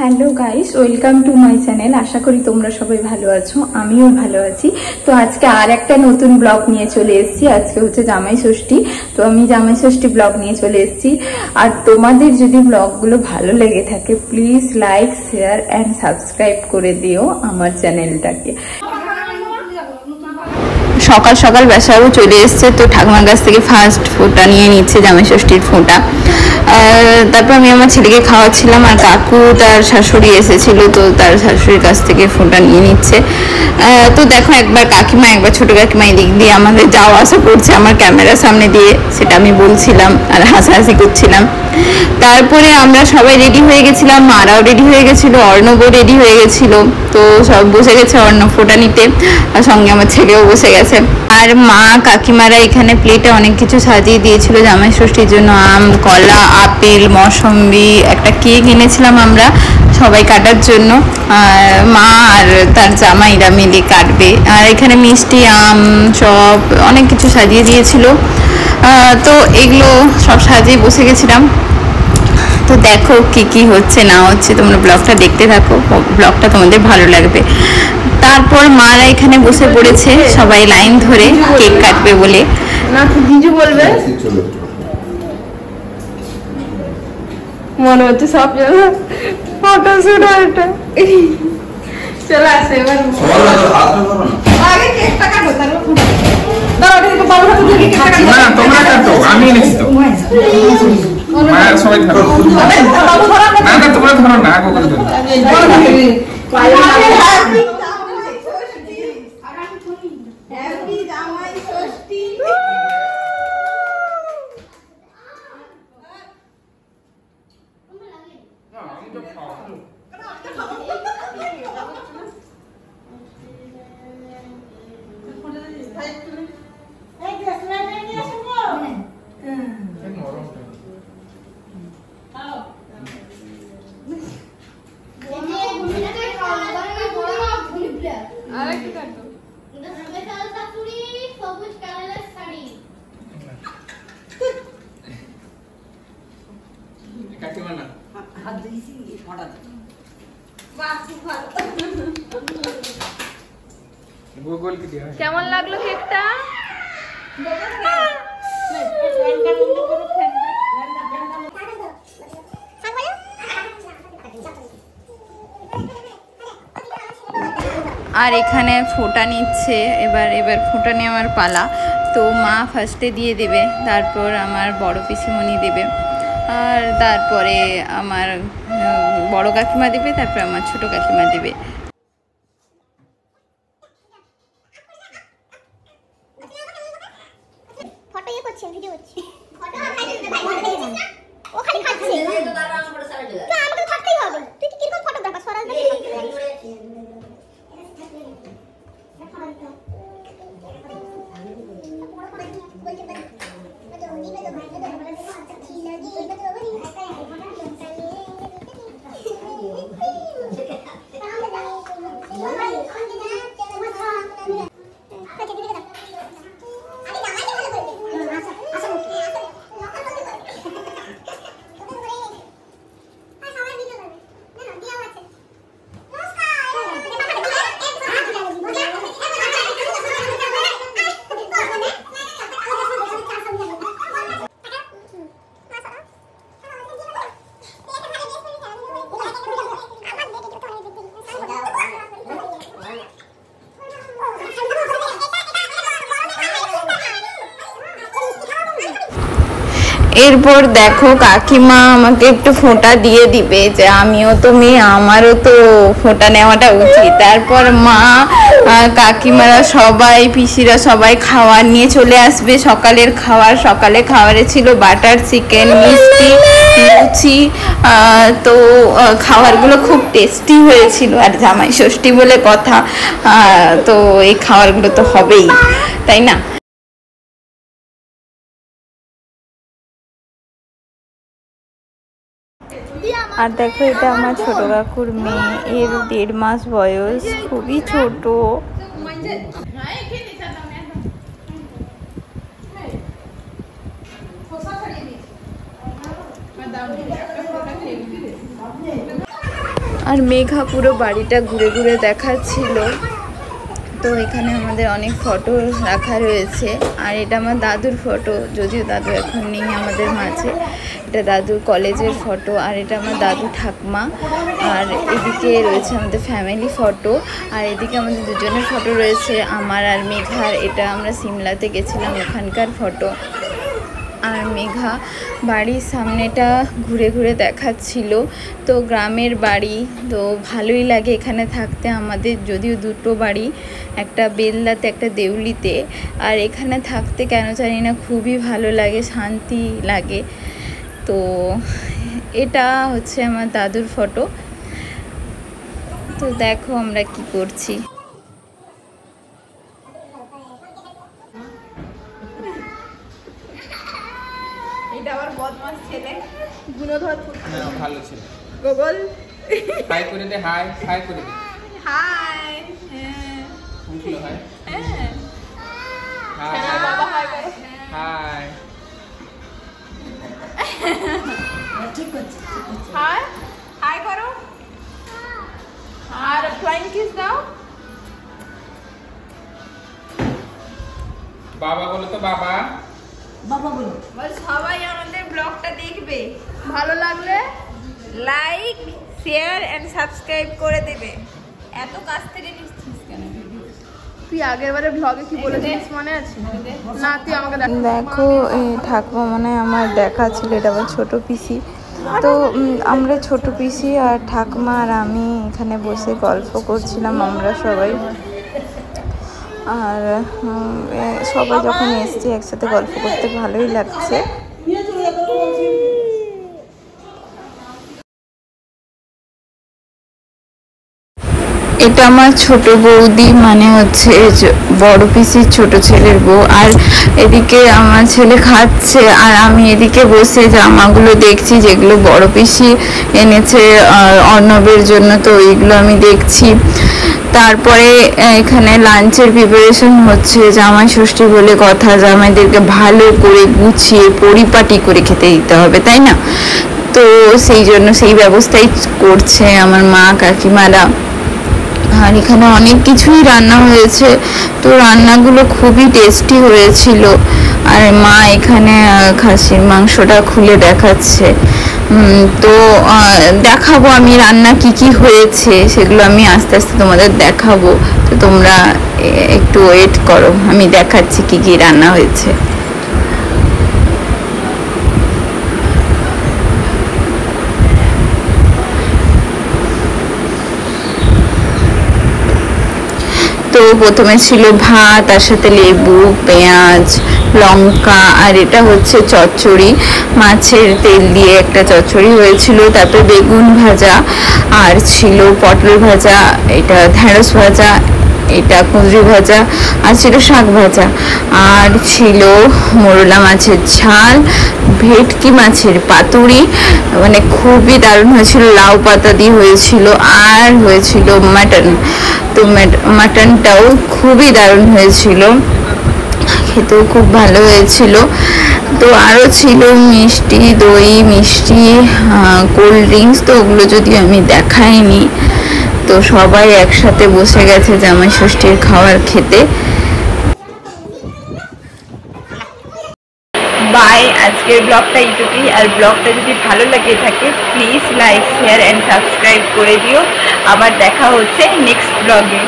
Hello guys, welcome to my channel. আশা করি তোমরা সবাই ভালো আছো, আমিও ভালো আছি। তো আজকে আর একটা নতুন ব্লগ নিয়ে চলে এসেছি। আজকে হচ্ছে জামাই ষষ্ঠী, তো আমি জামাই ষষ্ঠী ব্লগ নিয়ে চলে এসেছি। আর তোমাদের যদি ব্লগগুলো ভালো লেগে থাকে please like, share and subscribe করে দিও আমার চ্যানেলটাকে। সকাল সকাল বেসাবু চলে এসছে, তো ঠাকুমার কাছ থেকে ফার্স্ট ফোঁটা নিয়ে নিচ্ছে, জামাই ষষ্ঠীর ফোঁটা। তারপর আমি আমার ছেলেকে খাওয়াচ্ছিলাম, আর কাকু তার শাশুড়ি এসেছিল, তো তার শাশুড়ির কাছ থেকে ফোঁটা নিয়ে নিচ্ছে। তো দেখো, একবার কাকিমা একবার ছোট কাকিমা এদিক দিয়ে আমাদের যাওয়া আসা করছে আমার ক্যামেরার সামনে দিয়ে, সেটা আমি বলছিলাম আর হাসাহাসি করছিলাম। তারপরে আমরা সবাই রেডি হয়ে গেছিলাম, মারাও রেডি হয়ে গেছিলো, অর্ণবও রেডি হয়ে গেছিলো, তো সব বসে গেছে অর্ণব ফোঁটা নিতে, আর সঙ্গে আমার ছেলেও বসে গেছে। আর মা কাকিমারা এখানে প্লেটে অনেক কিছু সাজিয়ে দিয়েছিল জামাই ষষ্ঠীর জন্য। আম, কলা, আপেল, মৌসম্বি, একটা কেক এনেছিলাম আমরা সবাই কাটার জন্য। মা আর তার জামাইরা মিলে কাটবে। আর এখানে মিষ্টি, আম, চপ অনেক কিছু সাজিয়ে দিয়েছিল। তো এগুলো সব সাজিয়ে বসে গেছিলাম। তো দেখো কি কি হচ্ছে না হচ্ছে, তোমরা ব্লগটা দেখতে থাকো, ব্লগটা তোমাদের ভালো লাগবে। তারপর মারা এখানে বসে পড়েছে, সবাই লাইন ধরে কেক কাটবে বলে। না জিজু বলবে মনে হচ্ছে সব জায়গা ফটো শুট এটা চলে আসে। এবার আগে কেকটা কাটো, তারপর দাও এটা বাবু হাতে থেকে কেকটা কাটো। না তোমরা কাটো, আমি এনেছি তো। মায়ের সবাই ধরো। না না তোমরা ধরো না, আগে করে ধরো। কেমন লাগলো কেকটা? আর এখানে ফোঁটা নিচ্ছে, এবার ফোঁটা নেওয়ার পালা। তো মা ফার্স্টে দিয়ে দেবে, তারপর আমার বড় পিসিমণি দেবে, আর তারপরে আমার বড় কাকিমা দেবে, তারপর আমার ছোট কাকিমা দেবে। এরপর দেখো কাকিমা আমাকে একটু ফোঁটা দিয়ে দিবে, যে আমিও তো মেয়ে, আমারও তো ফোঁটা নেওয়াটা উচিত। তারপর মা, কাকিমারা সবাই, পিসিরা সবাই খাবার নিয়ে চলে আসবে। সকালে খাবারে ছিল বাটার চিকেন, মিষ্টি, লুচি। তো খাবারগুলো খুব টেস্টি হয়েছিল, আর জামাই ষষ্ঠী বলে কথা, তো এই খাবারগুলো তো হবেই, তাই না? আর দেখো, এটা আমার ছোট কাকুর মেয়ে, এর 1.5 মাস বয়স, খুবই ছোট। আর মেঘা পুরো বাড়িটা ঘুরে ঘুরে দেখাচ্ছিল। তো এখানে আমাদের অনেক ফটো রাখা রয়েছে। আর এটা আমার দাদুর ফটো, যদিও দাদু এখন নেই আমাদের মাঝে। এটা দাদুর কলেজের ফটো। আর এটা আমার দাদু ঠাকমা। আর এদিকে রয়েছে আমাদের ফ্যামিলি ফটো। আর এদিকে আমাদের দুজনের ফটো রয়েছে, আমার আর মেঘার। এটা আমরা সিমলাতে গেছিলাম, ওখানকার ফটো। আর মেঘা বাড়ির সামনেটা ঘুরে ঘুরে দেখাচ্ছিল। তো গ্রামের বাড়ি, তো ভালোই লাগে এখানে থাকতে আমাদের, যদিও দুটো বাড়ি, একটা বেলদাতে একটা দেউলিতে। আর এখানে থাকতে কেন জানি না খুবই ভালো লাগে, শান্তি লাগে। তো এটা হচ্ছে আমার দাদুর ফটো। তো দেখো আমরা কি করছি। এটা আবার বদমাস ছেলে, গুণধর ভালো ছিল। গোগল হাই করে দে, হাই হাই করে দে। হাই। উঠলো হাই। হাই বাবা, হাই করো। হাই। ঠিক আছে, হাই হাই করো। আর ফ্লাইং কিস দাও। বাবা বলো তো, বাবা। বাবা বলো। বল সবাই আমাদের ব্লগটা দেখবে, ভালো লাগলে লাইক, শেয়ার এন্ড সাবস্ক্রাইব করে দেবে। এত কাছ থেকে নিচ্ছিস কেন? তুই আগের বারে ব্লগে কি বলেছিস মনে আছে? না তুই আমাকে দেখো এই ঠাকুমা মানে আমার দেখা ছিল, এটা আমার ছোট পিসি। তো আমরা ছোট পিসি আর ঠাকুমা আর আমি এখানে বসে গল্প করছিলাম আমরা সবাই। আর সবাই যখন এসছি একসাথে গল্প করতে ভালোই লাগছে। এটা আমার ছোট বৌদি, মানে হচ্ছে বড় পিসির ছোট ছেলের বউ। আর এদিকে আমার ছেলে খাচ্ছে আর আমি এদিকে বসে জামাগুলো দেখছি, যেগুলো বড় পিসি এনেছে অর্ণবের জন্য। তো এইগুলো আমি দেখছি। তারপরে এখানে লাঞ্চের প্রিপারেশন হচ্ছে। জামাই ষষ্ঠী বলে কথা, জামাইদেরকে ভালো করে গুছিয়ে পরিপাটি করে খেতে দিতে হবে, তাই না? তো সেই জন্য সেই ব্যবস্থাই করছে আমার মা কাকিমারা। আর এখানে অনেক কিছুই রান্না হয়েছে। তো রান্নাগুলো খুবই টেস্টি হয়েছিল। আর মা এখানে খাসির মাংসটা খুলে দেখাচ্ছে। তো দেখাবো আমি রান্না কি কি হয়েছে, সেগুলো আমি আস্তে আস্তে তোমাদের দেখাবো। তো তোমরা একটু ওয়েট করো, আমি দেখাচ্ছি কি কি রান্না হয়েছে। তো প্রথমে ছিল ভাত, তার সাথে লেবু, পেঁয়াজ, লঙ্কা। আর এটা হচ্ছে চচ্চড়ি, মাছের তেল দিয়ে একটা চচ্চড়ি হয়েছিল। তারপরে বেগুন ভাজা, আর ছিল পটল ভাজা, এটা ঢেঁড়স ভাজা, এটা কুঁদরি ভাজা, আর ছিল শাক ভাজা। আর ছিল মোরলা মাছের ঝাল, ভেটকি মাছের পাতুরি, মানে খুবই দারুণ হয়েছিল, লাউ পাতা দিয়ে হয়েছিল। আর হয়েছিল মাটন। তো মাটনটাও খুবই দারুণ হয়েছিল, খেতেও খুব ভালো হয়েছিল। তো আরও ছিল মিষ্টি, দই, মিষ্টি, কোল্ড ড্রিঙ্কস। তো ওগুলো যদিও আমি দেখাইনি। তো সবাই একসাথে বসে গেছে জামাই ষষ্ঠীর খাবার খেতে। বাই, আজকের ব্লগটা এইটুকুই। আর ব্লগটা যদি ভালো লাগে থাকে please like, share and subscribe করে দিও। আবার দেখা হচ্ছে নেক্সট ব্লগে।